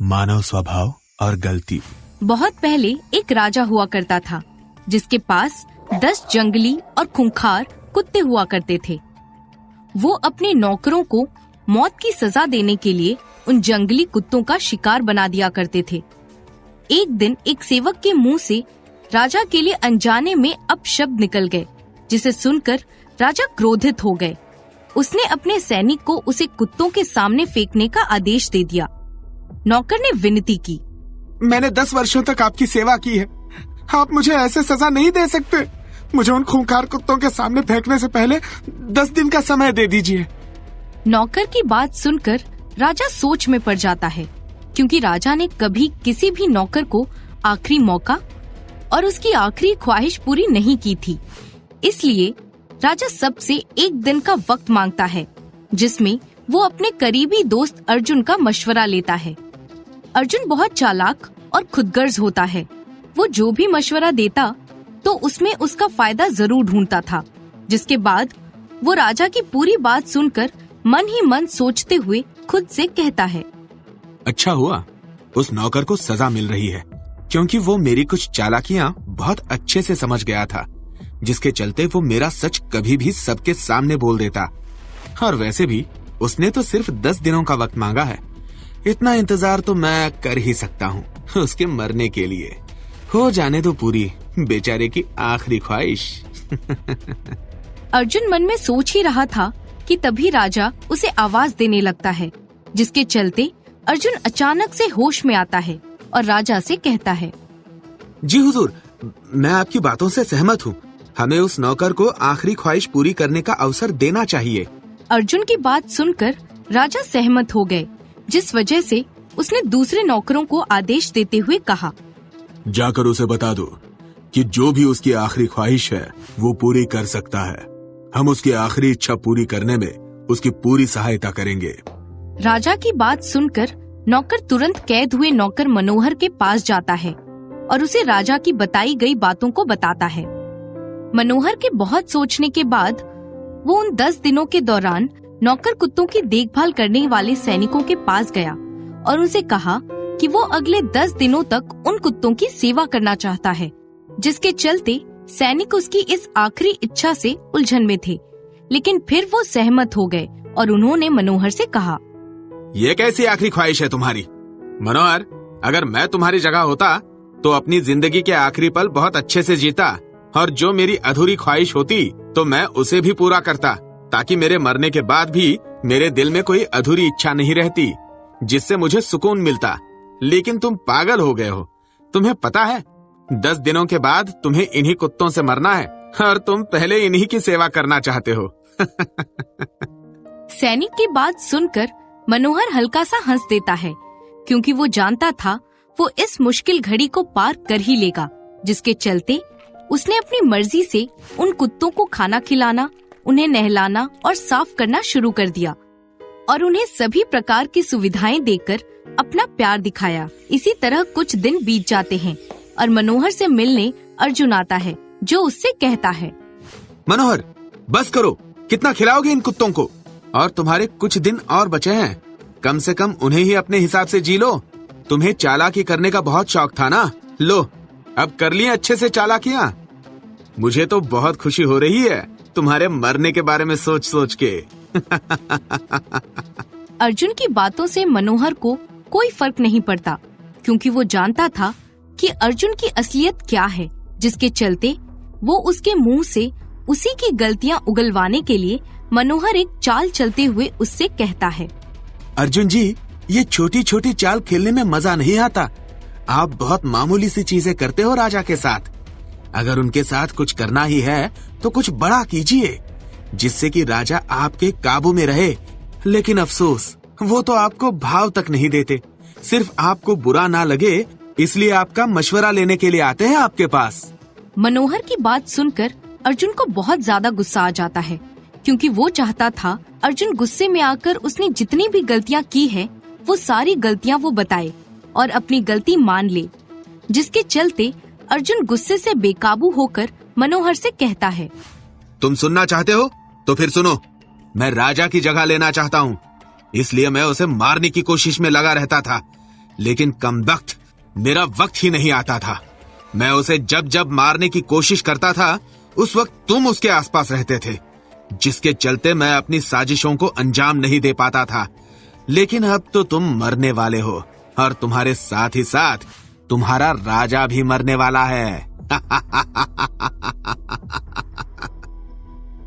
मानव स्वभाव और गलती। बहुत पहले एक राजा हुआ करता था जिसके पास 10 जंगली और खूंखार कुत्ते हुआ करते थे। वो अपने नौकरों को मौत की सजा देने के लिए उन जंगली कुत्तों का शिकार बना दिया करते थे। एक दिन एक सेवक के मुंह से राजा के लिए अनजाने में अपशब्द निकल गए, जिसे सुनकर राजा क्रोधित हो गए। उसने अपने सैनिक को उसे कुत्तों के सामने फेंकने का आदेश दे दिया। नौकर ने विनती की, मैंने 10 वर्षों तक आपकी सेवा की है, आप मुझे ऐसे सजा नहीं दे सकते। मुझे उन खूंखार कुत्तों के सामने फेंकने से पहले 10 दिन का समय दे दीजिए। नौकर की बात सुनकर राजा सोच में पड़ जाता है, क्योंकि राजा ने कभी किसी भी नौकर को आखिरी मौका और उसकी आखिरी ख्वाहिश पूरी नहीं की थी। इसलिए राजा सबसे एक दिन का वक्त मांगता है, जिसमें वो अपने करीबी दोस्त अर्जुन का मशवरा लेता है। अर्जुन बहुत चालाक और खुदगर्ज होता है। वो जो भी मशवरा देता तो उसमें उसका फायदा जरूर ढूंढता था, जिसके बाद वो राजा की पूरी बात सुनकर मन ही मन सोचते हुए खुद से कहता है, अच्छा हुआ उस नौकर को सजा मिल रही है, क्योंकि वो मेरी कुछ चालाकियां बहुत अच्छे से समझ गया था, जिसके चलते वो मेरा सच कभी भी सबके सामने बोल देता। और वैसे भी उसने तो सिर्फ 10 दिनों का वक्त मांगा है। इतना इंतजार तो मैं कर ही सकता हूँ उसके मरने के लिए। हो जाने दो पूरी बेचारे की आखिरी ख्वाहिश। अर्जुन मन में सोच ही रहा था कि तभी राजा उसे आवाज देने लगता है, जिसके चलते अर्जुन अचानक से होश में आता है और राजा से कहता है, जी हुजूर, मैं आपकी बातों से सहमत हूँ। हमें उस नौकर को आखिरी ख्वाहिश पूरी करने का अवसर देना चाहिए। अर्जुन की बात सुनकर राजा सहमत हो गए, जिस वजह से उसने दूसरे नौकरों को आदेश देते हुए कहा, जाकर उसे बता दो कि जो भी उसकी आखिरी ख्वाहिश है वो पूरी कर सकता है। हम उसकी आखिरी इच्छा पूरी करने में उसकी पूरी सहायता करेंगे। राजा की बात सुनकर नौकर तुरंत कैद हुए नौकर मनोहर के पास जाता है और उसे राजा की बताई गई बातों को बताता है। मनोहर के बहुत सोचने के बाद वो उन 10 दिनों के दौरान नौकर कुत्तों की देखभाल करने वाले सैनिकों के पास गया और उनसे कहा कि वो अगले 10 दिनों तक उन कुत्तों की सेवा करना चाहता है, जिसके चलते सैनिक उसकी इस आखिरी इच्छा से उलझन में थे। लेकिन फिर वो सहमत हो गए और उन्होंने मनोहर से कहा, ये कैसी आखिरी ख्वाहिश है तुम्हारी? मनोहर, अगर मैं तुम्हारी जगह होता तो अपनी जिंदगी के आखिरी पल बहुत अच्छे से जीता, और जो मेरी अधूरी ख्वाहिश होती तो मैं उसे भी पूरा करता, ताकि मेरे मरने के बाद भी मेरे दिल में कोई अधूरी इच्छा नहीं रहती, जिससे मुझे सुकून मिलता। लेकिन तुम पागल हो गए हो। तुम्हें पता है 10 दिनों के बाद तुम्हें इन्हीं कुत्तों से मरना है, और तुम पहले इन्हीं की सेवा करना चाहते हो। सैनिक की बात सुनकर मनोहर हल्का सा हंस देता है, क्योंकि वो जानता था वो इस मुश्किल घड़ी को पार कर ही लेगा, जिसके चलते उसने अपनी मर्जी से उन कुत्तों को खाना खिलाना, उन्हें नहलाना और साफ करना शुरू कर दिया और उन्हें सभी प्रकार की सुविधाएं देकर अपना प्यार दिखाया। इसी तरह कुछ दिन बीत जाते हैं और मनोहर से मिलने अर्जुन आता है, जो उससे कहता है, मनोहर, बस करो, कितना खिलाओगे इन कुत्तों को? और तुम्हारे कुछ दिन और बचे हैं, कम से कम उन्हें ही अपने हिसाब से जी लो। तुम्हें चालाकी करने का बहुत शौक था ना, लो अब कर लिए अच्छे से चालाकियां। मुझे तो बहुत खुशी हो रही है तुम्हारे मरने के बारे में सोच सोच के। अर्जुन की बातों से मनोहर को कोई फर्क नहीं पड़ता, क्योंकि वो जानता था कि अर्जुन की असलियत क्या है, जिसके चलते वो उसके मुंह से उसी की गलतियां उगलवाने के लिए मनोहर एक चाल चलते हुए उससे कहता है, अर्जुन जी, ये छोटी छोटी चाल खेलने में मजा नहीं आता। आप बहुत मामूली सी चीजें करते हो राजा के साथ। अगर उनके साथ कुछ करना ही है तो कुछ बड़ा कीजिए, जिससे कि राजा आपके काबू में रहे। लेकिन अफसोस, वो तो आपको भाव तक नहीं देते। सिर्फ आपको बुरा ना लगे इसलिए आपका मशवरा लेने के लिए आते हैं आपके पास। मनोहर की बात सुनकर अर्जुन को बहुत ज्यादा गुस्सा आ जाता है, क्योंकि वो चाहता था अर्जुन गुस्से में आकर उसने जितनी भी गलतियां की है वो सारी गलतियां वो बताए और अपनी गलती मान ले, जिसके चलते अर्जुन गुस्से से बेकाबू होकर मनोहर से कहता है, तुम सुनना चाहते हो तो फिर सुनो। मैं राजा की जगह लेना चाहता हूँ, इसलिए मैं उसे मारने की कोशिश में लगा रहता था। लेकिन कमबख्त मेरा वक्त ही नहीं आता था। मैं उसे जब जब मारने की कोशिश करता था उस वक्त तुम उसके आसपास रहते थे, जिसके चलते मैं अपनी साजिशों को अंजाम नहीं दे पाता था। लेकिन अब तो तुम मरने वाले हो और तुम्हारे साथ ही साथ तुम्हारा राजा भी मरने वाला है।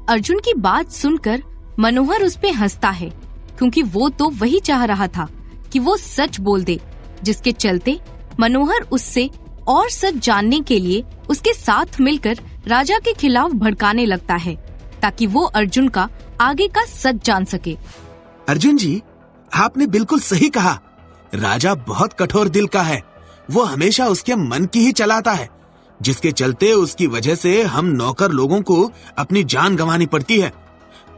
अर्जुन की बात सुनकर मनोहर उस पे हंसता है, क्योंकि वो तो वही चाह रहा था कि वो सच बोल दे, जिसके चलते मनोहर उससे और सच जानने के लिए उसके साथ मिलकर राजा के खिलाफ भड़काने लगता है, ताकि वो अर्जुन का आगे का सच जान सके। अर्जुन जी, आपने बिल्कुल सही कहा। राजा बहुत कठोर दिल का है। वो हमेशा उसके मन की ही चलाता है, जिसके चलते उसकी वजह से हम नौकर लोगों को अपनी जान गंवानी पड़ती है।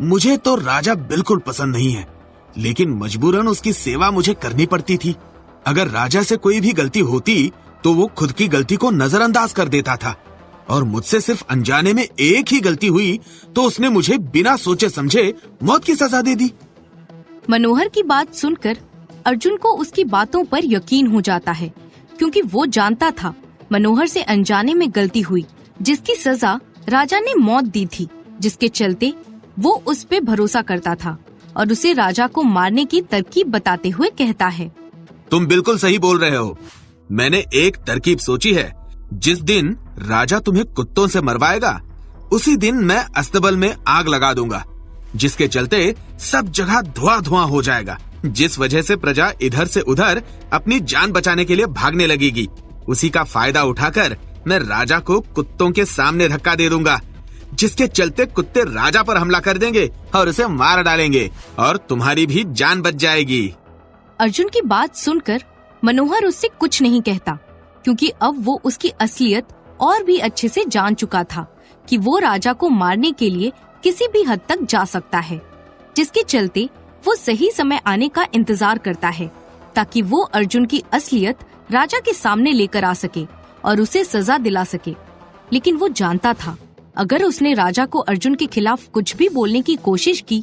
मुझे तो राजा बिल्कुल पसंद नहीं है, लेकिन मजबूरन उसकी सेवा मुझे करनी पड़ती थी। अगर राजा से कोई भी गलती होती तो वो खुद की गलती को नजरअंदाज कर देता था, और मुझसे सिर्फ अनजाने में एक ही गलती हुई तो उसने मुझे बिना सोचे समझे मौत की सजा दे दी। मनोहर की बात सुनकर अर्जुन को उसकी बातों पर यकीन हो जाता है, क्योंकि वो जानता था मनोहर से अनजाने में गलती हुई, जिसकी सजा राजा ने मौत दी थी, जिसके चलते वो उस पे भरोसा करता था और उसे राजा को मारने की तरकीब बताते हुए कहता है, तुम बिल्कुल सही बोल रहे हो। मैंने एक तरकीब सोची है। जिस दिन राजा तुम्हें कुत्तों से मरवाएगा उसी दिन मैं अस्तबल में आग लगा दूंगा, जिसके चलते सब जगह धुआं धुआं हो जाएगा, जिस वजह से प्रजा इधर से उधर अपनी जान बचाने के लिए भागने लगेगी। उसी का फायदा उठाकर मैं राजा को कुत्तों के सामने धक्का दे दूंगा, जिसके चलते कुत्ते राजा पर हमला कर देंगे और उसे मार डालेंगे और तुम्हारी भी जान बच जाएगी। अर्जुन की बात सुनकर मनोहर उससे कुछ नहीं कहता, क्योंकि अब वो उसकी असलियत और भी अच्छे से जान चुका था कि वो राजा को मारने के लिए किसी भी हद तक जा सकता है, जिसके चलते वो सही समय आने का इंतजार करता है, ताकि वो अर्जुन की असलियत राजा के सामने लेकर आ सके और उसे सजा दिला सके। लेकिन वो जानता था अगर उसने राजा को अर्जुन के खिलाफ कुछ भी बोलने की कोशिश की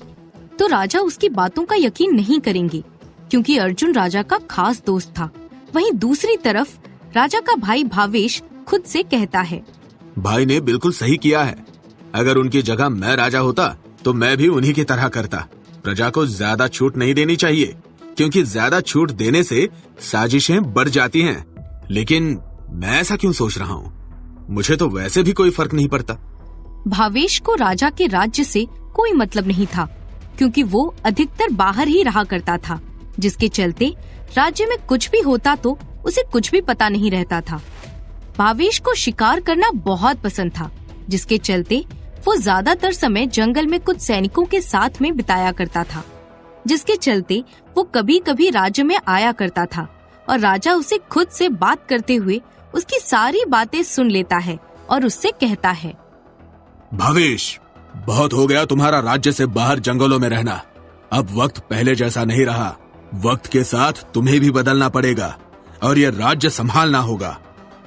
तो राजा उसकी बातों का यकीन नहीं करेंगे, क्योंकि अर्जुन राजा का खास दोस्त था। वहीं दूसरी तरफ राजा का भाई भावेश खुद से कहता है, भाई ने बिल्कुल सही किया है। अगर उनकी जगह मैं राजा होता तो मैं भी उन्हीं की तरह करता। प्रजा को ज्यादा छूट नहीं देनी चाहिए, क्योंकि ज्यादा छूट देने से साजिशें बढ़ जाती हैं। लेकिन मैं ऐसा क्यों सोच रहा हूँ? मुझे तो वैसे भी कोई फर्क नहीं पड़ता। भावेश को राजा के राज्य से कोई मतलब नहीं था, क्योंकि वो अधिकतर बाहर ही रहा करता था, जिसके चलते राज्य में कुछ भी होता तो उसे कुछ भी पता नहीं रहता था। भावेश को शिकार करना बहुत पसंद था, जिसके चलते वो ज्यादातर समय जंगल में कुछ सैनिकों के साथ में बिताया करता था, जिसके चलते वो कभी कभी राज्य में आया करता था और राजा उसे खुद से बात करते हुए उसकी सारी बातें सुन लेता है और उससे कहता है, भावेश, बहुत हो गया तुम्हारा राज्य से बाहर जंगलों में रहना। अब वक्त पहले जैसा नहीं रहा। वक्त के साथ तुम्हें भी बदलना पड़ेगा और ये राज्य संभालना होगा,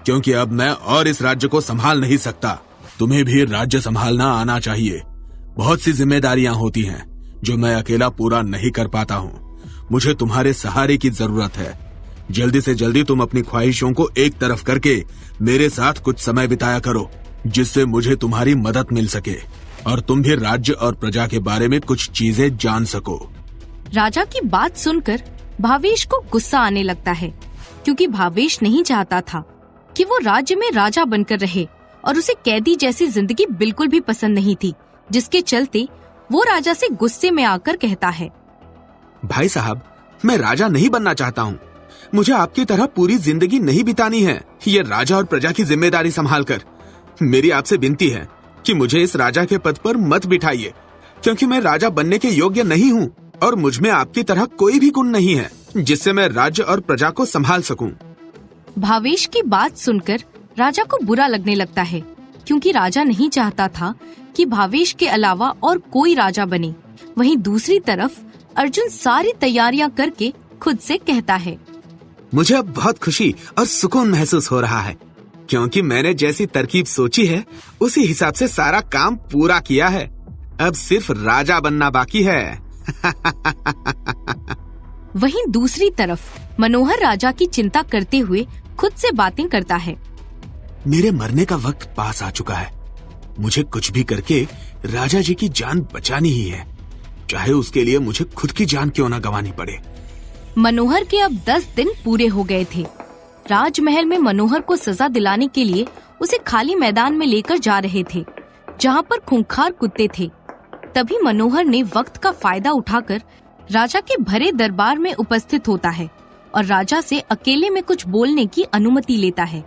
क्योंकि अब मैं और इस राज्य को संभाल नहीं सकता। तुम्हें भी राज्य संभालना आना चाहिए। बहुत सी जिम्मेदारियां होती हैं जो मैं अकेला पूरा नहीं कर पाता हूँ। मुझे तुम्हारे सहारे की जरूरत है। जल्दी से जल्दी तुम अपनी ख्वाहिशों को एक तरफ करके मेरे साथ कुछ समय बिताया करो, जिससे मुझे तुम्हारी मदद मिल सके और तुम भी राज्य और प्रजा के बारे में कुछ चीजें जान सको। राजा की बात सुनकर भावेश को गुस्सा आने लगता है, क्योंकि भावेश नहीं चाहता था कि वो राज्य में राजा बनकर रहे और उसे कैदी जैसी जिंदगी बिल्कुल भी पसंद नहीं थी, जिसके चलते वो राजा से गुस्से में आकर कहता है, भाई साहब, मैं राजा नहीं बनना चाहता हूँ। मुझे आपकी तरह पूरी जिंदगी नहीं बितानी है ये राजा और प्रजा की जिम्मेदारी संभालकर। मेरी आपसे विनती है कि मुझे इस राजा के पद पर मत बिठाइए, क्योंकि मैं राजा बनने के योग्य नहीं हूँ और मुझ में आपकी तरह कोई भी गुण नहीं है जिससे मैं राज्य और प्रजा को संभाल सकूं। भावेश की बात सुनकर राजा को बुरा लगने लगता है, क्योंकि राजा नहीं चाहता था कि भावेश के अलावा और कोई राजा बने। वहीं दूसरी तरफ अर्जुन सारी तैयारियां करके खुद से कहता है, मुझे अब बहुत खुशी और सुकून महसूस हो रहा है, क्योंकि मैंने जैसी तरकीब सोची है उसी हिसाब से सारा काम पूरा किया है। अब सिर्फ राजा बनना बाकी है। वहीं दूसरी तरफ मनोहर राजा की चिंता करते हुए खुद से बातें करता है। मेरे मरने का वक्त पास आ चुका है। मुझे कुछ भी करके राजा जी की जान बचानी ही है, चाहे उसके लिए मुझे खुद की जान क्यों ना गंवानी पड़े। मनोहर के अब 10 दिन पूरे हो गए थे। राजमहल में मनोहर को सजा दिलाने के लिए उसे खाली मैदान में लेकर जा रहे थे, जहाँ पर खूंखार कुत्ते थे। तभी मनोहर ने वक्त का फायदा उठाकर राजा के भरे दरबार में उपस्थित होता है और राजा से अकेले में कुछ बोलने की अनुमति लेता है।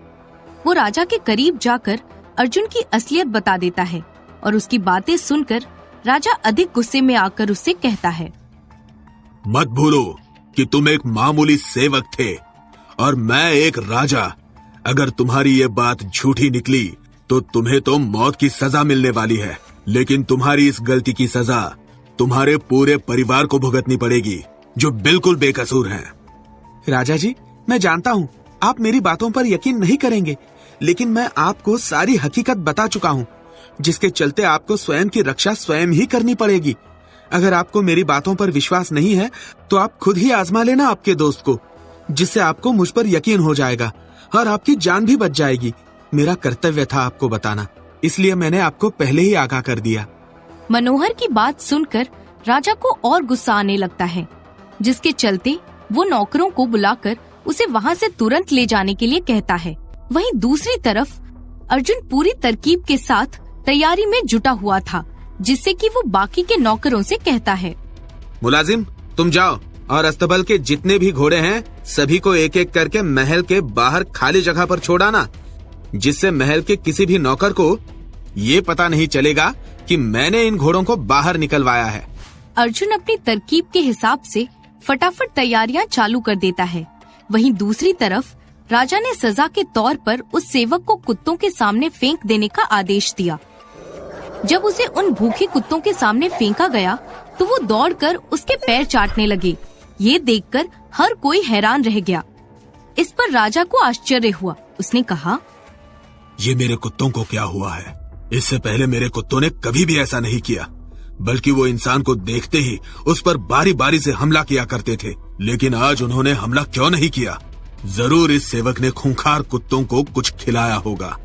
वो राजा के करीब जाकर अर्जुन की असलियत बता देता है और उसकी बातें सुनकर राजा अधिक गुस्से में आकर उससे कहता है, मत भूलो कि तुम एक मामूली सेवक थे और मैं एक राजा। अगर तुम्हारी ये बात झूठी निकली तो तुम्हें तो मौत की सजा मिलने वाली है, लेकिन तुम्हारी इस गलती की सजा तुम्हारे पूरे परिवार को भुगतनी पड़ेगी, जो बिल्कुल बेकसूर हैं। राजा जी, मैं जानता हूँ आप मेरी बातों पर यकीन नहीं करेंगे, लेकिन मैं आपको सारी हकीकत बता चुका हूँ, जिसके चलते आपको स्वयं की रक्षा स्वयं ही करनी पड़ेगी। अगर आपको मेरी बातों पर विश्वास नहीं है तो आप खुद ही आजमा लेना आपके दोस्त को, जिससे आपको मुझ पर यकीन हो जाएगा और आपकी जान भी बच जाएगी। मेरा कर्तव्य था आपको बताना, इसलिए मैंने आपको पहले ही आगाह कर दिया। मनोहर की बात सुनकर राजा को और गुस्सा आने लगता है, जिसके चलते वो नौकरों को बुलाकर उसे वहाँ से तुरंत ले जाने के लिए कहता है। वहीं दूसरी तरफ अर्जुन पूरी तरकीब के साथ तैयारी में जुटा हुआ था, जिससे कि वो बाकी के नौकरों से कहता है, मुलाजिम तुम जाओ और अस्तबल के जितने भी घोड़े हैं सभी को एक एक करके महल के बाहर खाली जगह पर छोड़ाना, जिससे महल के किसी भी नौकर को ये पता नहीं चलेगा कि मैंने इन घोड़ों को बाहर निकलवाया है। अर्जुन अपनी तरकीब के हिसाब से फटाफट तैयारियां चालू कर देता है। वहीं दूसरी तरफ राजा ने सजा के तौर पर उस सेवक को कुत्तों के सामने फेंक देने का आदेश दिया। जब उसे उन भूखे कुत्तों के सामने फेंका गया तो वो दौड़कर उसके पैर चाटने लगे। ये देखकर हर कोई हैरान रह गया। इस पर राजा को आश्चर्य हुआ। उसने कहा, ये मेरे कुत्तों को क्या हुआ है? इससे पहले मेरे कुत्तों ने कभी भी ऐसा नहीं किया, बल्कि वो इंसान को देखते ही उस पर बारी बारी से हमला किया करते थे, लेकिन आज उन्होंने हमला क्यों नहीं किया? जरूर इस सेवक ने खूंखार कुत्तों को कुछ खिलाया होगा।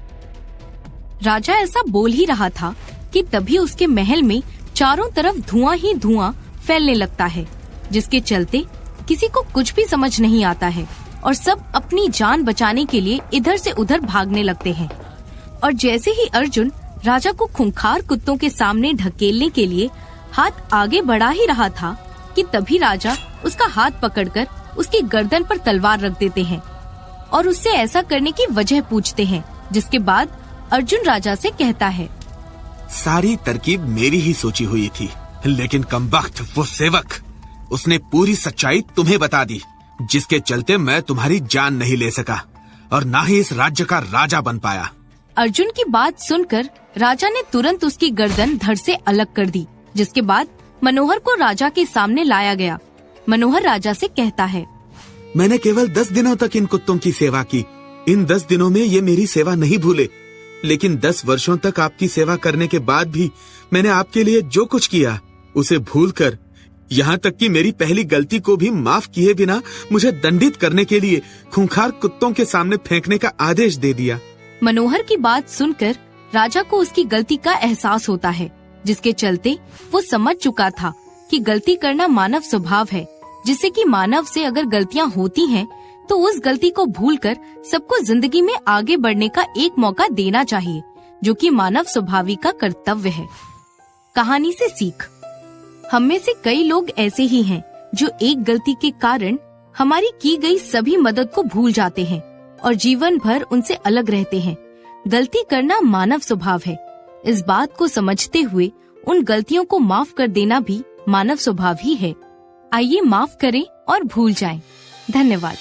राजा ऐसा बोल ही रहा था कि तभी उसके महल में चारों तरफ धुआं ही धुआं फैलने लगता है, जिसके चलते किसी को कुछ भी समझ नहीं आता है और सब अपनी जान बचाने के लिए इधर से उधर भागने लगते हैं। और जैसे ही अर्जुन राजा को खूंखार कुत्तों के सामने ढकेलने के लिए हाथ आगे बढ़ा ही रहा था कि तभी राजा उसका हाथ पकड़कर उसकी गर्दन पर तलवार रख देते हैं और उससे ऐसा करने की वजह पूछते हैं। जिसके बाद अर्जुन राजा से कहता है, सारी तरकीब मेरी ही सोची हुई थी, लेकिन कमबख्त वो सेवक, उसने पूरी सच्चाई तुम्हें बता दी, जिसके चलते मैं तुम्हारी जान नहीं ले सका और ना ही इस राज्य का राजा बन पाया। अर्जुन की बात सुनकर राजा ने तुरंत उसकी गर्दन धड़ से अलग कर दी। जिसके बाद मनोहर को राजा के सामने लाया गया। मनोहर राजा से कहता है, मैंने केवल 10 दिनों तक इन कुत्तों की सेवा की। इन 10 दिनों में ये मेरी सेवा नहीं भूले, लेकिन 10 वर्षों तक आपकी सेवा करने के बाद भी मैंने आपके लिए जो कुछ किया उसे भूलकर, यहाँ तक कि मेरी पहली गलती को भी माफ किए बिना मुझे दंडित करने के लिए खूंखार कुत्तों के सामने फेंकने का आदेश दे दिया। मनोहर की बात सुनकर राजा को उसकी गलती का एहसास होता है, जिसके चलते वो समझ चुका था कि गलती करना मानव स्वभाव है, जिससे कि मानव से अगर गलतियां होती हैं तो उस गलती को भूलकर सबको जिंदगी में आगे बढ़ने का एक मौका देना चाहिए, जो कि मानव स्वभावी का कर्तव्य है। कहानी से सीख, हम में से कई लोग ऐसे ही हैं जो एक गलती के कारण हमारी की गई सभी मदद को भूल जाते हैं और जीवन भर उनसे अलग रहते हैं। गलती करना मानव स्वभाव है। इस बात को समझते हुए उन गलतियों को माफ कर देना भी मानव स्वभाव ही है। आइए माफ करें और भूल जाएं। धन्यवाद।